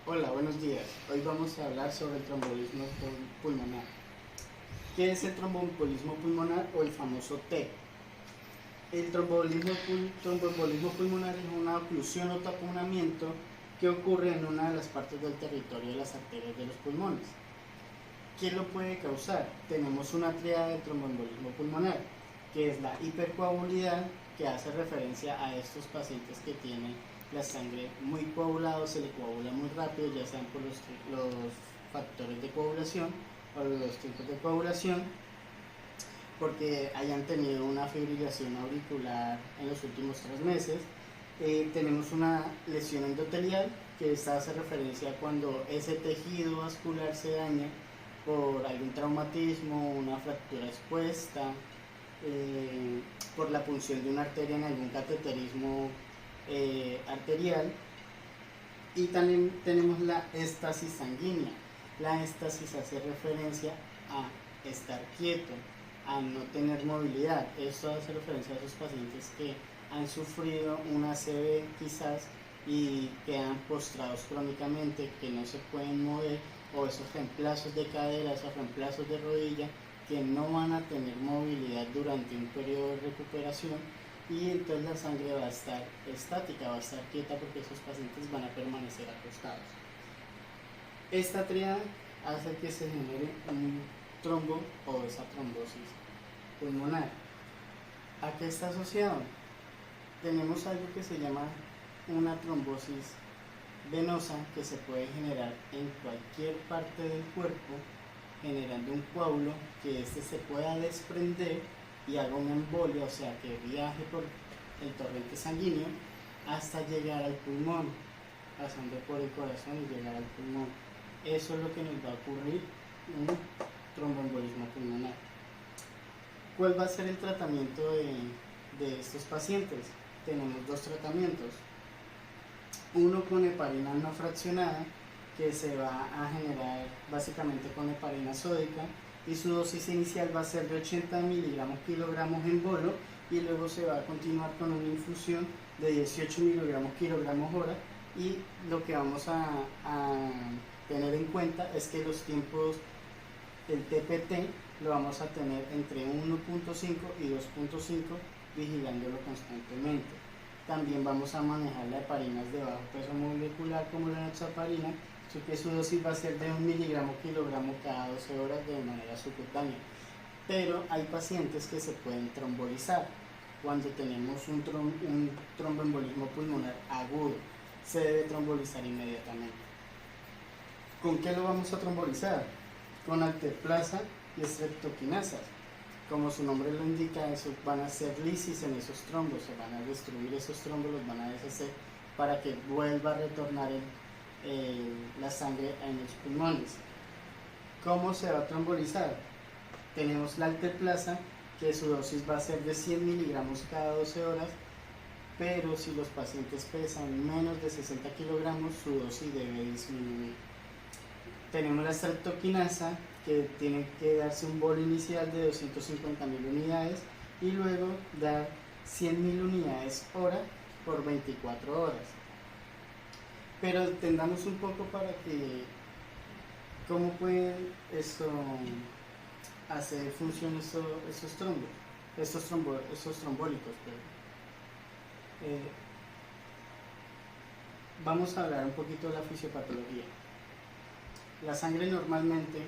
Hola, buenos días. Hoy vamos a hablar sobre el tromboembolismo pulmonar. ¿Qué es el tromboembolismo pulmonar o el famoso TEP? El tromboembolismo pulmonar es una oclusión o taponamiento que ocurre en una de las partes del territorio de las arterias de los pulmones. ¿Qué lo puede causar? Tenemos una tríada de tromboembolismo pulmonar, que es la hipercoagulidad, que hace referencia a estos pacientes que tienen la sangre muy coagulada, se le coagula muy rápido, ya sean por los factores de coagulación o los tipos de coagulación, porque hayan tenido una fibrilación auricular en los últimos 3 meses. Tenemos una lesión endotelial, que esta hace referencia a cuando ese tejido vascular se daña por algún traumatismo, una fractura expuesta, por la punción de una arteria en algún cateterismo arterial. Y también tenemos la éstasis sanguínea. La éstasis hace referencia a estar quieto, a no tener movilidad. Esto hace referencia a esos pacientes que han sufrido una ACV quizás y quedan postrados crónicamente, que no se pueden mover, o esos reemplazos de cadera, esos reemplazos de rodilla, que no van a tener movilidad durante un periodo de recuperación, y entonces la sangre va a estar estática, va a estar quieta, porque esos pacientes van a permanecer acostados. Esta triada hace que se genere un trombo o esa trombosis pulmonar. ¿A qué está asociado? Tenemos algo que se llama una trombosis venosa, que se puede generar en cualquier parte del cuerpo, generando un coágulo que este se pueda desprender y haga una embolia, o sea que viaje por el torrente sanguíneo hasta llegar al pulmón, pasando por el corazón y llegar al pulmón. Eso es lo que nos va a ocurrir en un tromboembolismo pulmonar. ¿Cuál va a ser el tratamiento de estos pacientes? Tenemos dos tratamientos. Uno con heparina no fraccionada, que se va a generar básicamente con heparina sódica, y su dosis inicial va a ser de 80 miligramos kilogramos en bolo, y luego se va a continuar con una infusión de 18 miligramos kilogramos hora. Y lo que vamos a tener en cuenta es que los tiempos del TPT lo vamos a tener entre 1.5 y 2.5, vigilándolo constantemente. También vamos a manejar las heparinas de bajo peso molecular, como la enoxaparina, que su dosis va a ser de 1 miligramo kilogramo cada 12 horas de manera subcutánea. Pero hay pacientes que se pueden trombolizar. Cuando tenemos un tromboembolismo pulmonar agudo, se debe trombolizar inmediatamente. ¿Con qué lo vamos a trombolizar? Con alteplasa y streptokinasas. Como su nombre lo indica, eso van a hacer lisis en esos trombos, se van a destruir esos trombos, los van a deshacer para que vuelva a retornar la sangre en los pulmones. ¿Cómo se va a trombolizar? Tenemos la alteplasa, que su dosis va a ser de 100 miligramos cada 12 horas, pero si los pacientes pesan menos de 60 kilogramos, su dosis debe disminuir. Tenemos la streptokinasa, que tiene que darse un bolo inicial de 250.000 unidades y luego dar 100.000 unidades hora por 24 horas. Pero entendamos un poco para que cómo pueden hacer función esos trombos, esos trombólicos. Vamos a hablar un poquito de la fisiopatología. La sangre normalmente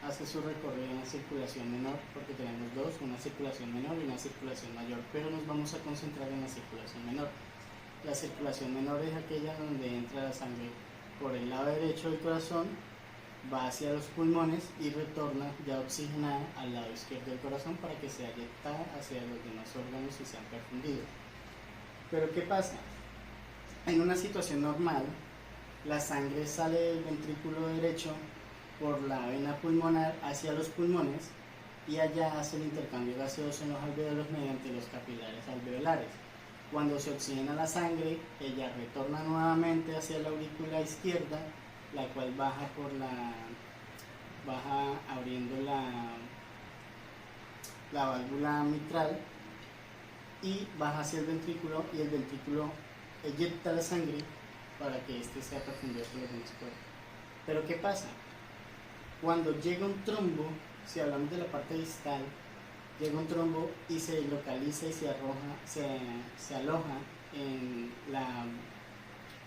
hace su recorrido en la circulación menor, porque tenemos dos, una circulación menor y una circulación mayor, pero nos vamos a concentrar en la circulación menor. La circulación menor es aquella donde entra la sangre por el lado derecho del corazón, va hacia los pulmones y retorna ya oxigenada al lado izquierdo del corazón para que sea eyectada hacia los demás órganos y sean perfundidos. Pero ¿qué pasa? En una situación normal, la sangre sale del ventrículo derecho por la vena pulmonar hacia los pulmones, y allá hace el intercambio gaseoso en los alveolos mediante los capilares alveolares. Cuando se oxigena la sangre, ella retorna nuevamente hacia la aurícula izquierda, la cual baja abriendo la válvula mitral y baja hacia el ventrículo, y el ventrículo eyecta la sangre para que éste sea perfundido por los demás cuerpos. Pero ¿qué pasa? Cuando llega un trombo, si hablamos de la parte distal, llega un trombo y se localiza y se aloja en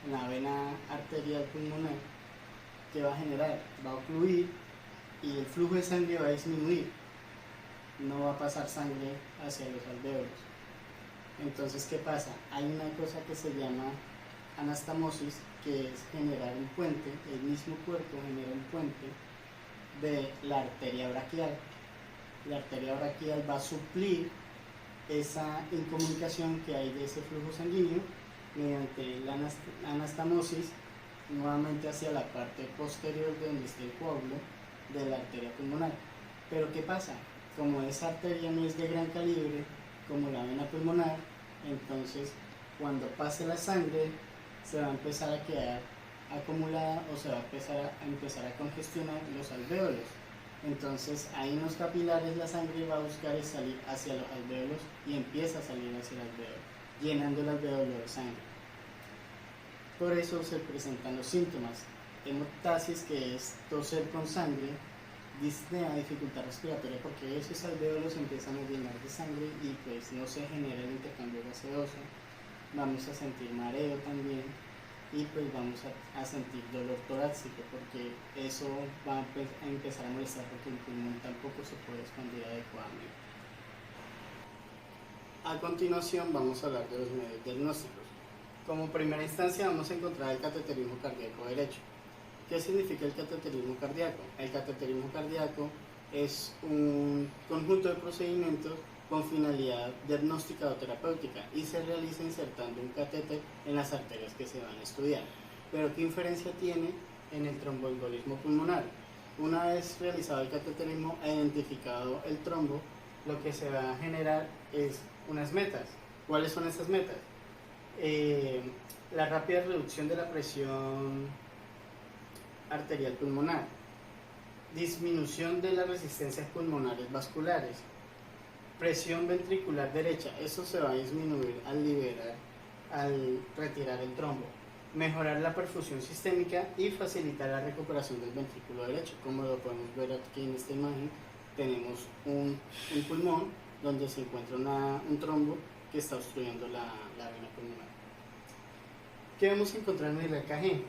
la vena arterial pulmonar, ¿qué va a generar? Va a ocluir y el flujo de sangre va a disminuir, no va a pasar sangre hacia los alvéolos. Entonces, ¿qué pasa? Hay una cosa que se llama anastomosis, que es generar un puente, el mismo cuerpo genera un puente de la arteria braquial. La arteria braquial va a suplir esa incomunicación que hay de ese flujo sanguíneo mediante la anastomosis nuevamente hacia la parte posterior de donde está el coágulo de la arteria pulmonar. Pero ¿qué pasa? Como esa arteria no es de gran calibre como la vena pulmonar, entonces cuando pase la sangre se va a empezar a quedar acumulada o se va a empezar a congestionar los alvéolos. Entonces ahí en los capilares la sangre va a buscar salir hacia los alvéolos y empieza a salir hacia el alvéolo, llenando el alvéolo de sangre. Por eso se presentan los síntomas: hemoptasis, que es toser con sangre; disnea, dificultad respiratoria, porque esos alvéolos empiezan a llenar de sangre y pues no se genera el intercambio gaseoso; vamos a sentir mareo también, y pues vamos a sentir dolor torácico, porque eso va a empezar a molestar, porque el pulmón tampoco se puede expandir adecuadamente. A continuación vamos a hablar de los medios diagnósticos. Como primera instancia vamos a encontrar el cateterismo cardíaco derecho. ¿Qué significa el cateterismo cardíaco? El cateterismo cardíaco es un conjunto de procedimientos con finalidad diagnóstica o terapéutica y se realiza insertando un catéter en las arterias que se van a estudiar. Pero ¿qué diferencia tiene en el tromboembolismo pulmonar? Una vez realizado el cateterismo e identificado el trombo, lo que se va a generar es unas metas. ¿Cuáles son esas metas? La rápida reducción de la presión arterial pulmonar, disminución de las resistencias pulmonares vasculares, presión ventricular derecha, eso se va a disminuir al retirar el trombo, mejorar la perfusión sistémica y facilitar la recuperación del ventrículo derecho. Como lo podemos ver aquí en esta imagen, tenemos un pulmón donde se encuentra un trombo que está obstruyendo la vena pulmonar. ¿Qué vamos a encontrar en el EKG?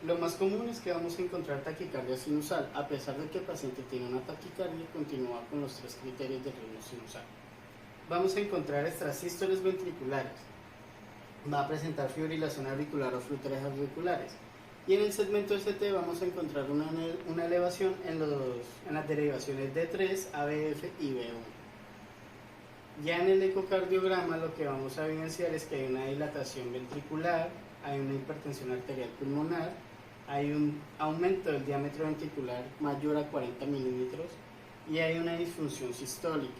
Lo más común es que vamos a encontrar taquicardia sinusal. A pesar de que el paciente tiene una taquicardia, continúa con los 3 criterios del ritmo sinusal. Vamos a encontrar extrasístoles ventriculares. Va a presentar fibrilación auricular o flúteres auriculares. Y en el segmento ST vamos a encontrar una elevación en las derivaciones D3, ABF y B1. Ya en el ecocardiograma lo que vamos a evidenciar es que hay una dilatación ventricular, hay una hipertensión arterial pulmonar, hay un aumento del diámetro ventricular mayor a 40 milímetros y hay una disfunción sistólica.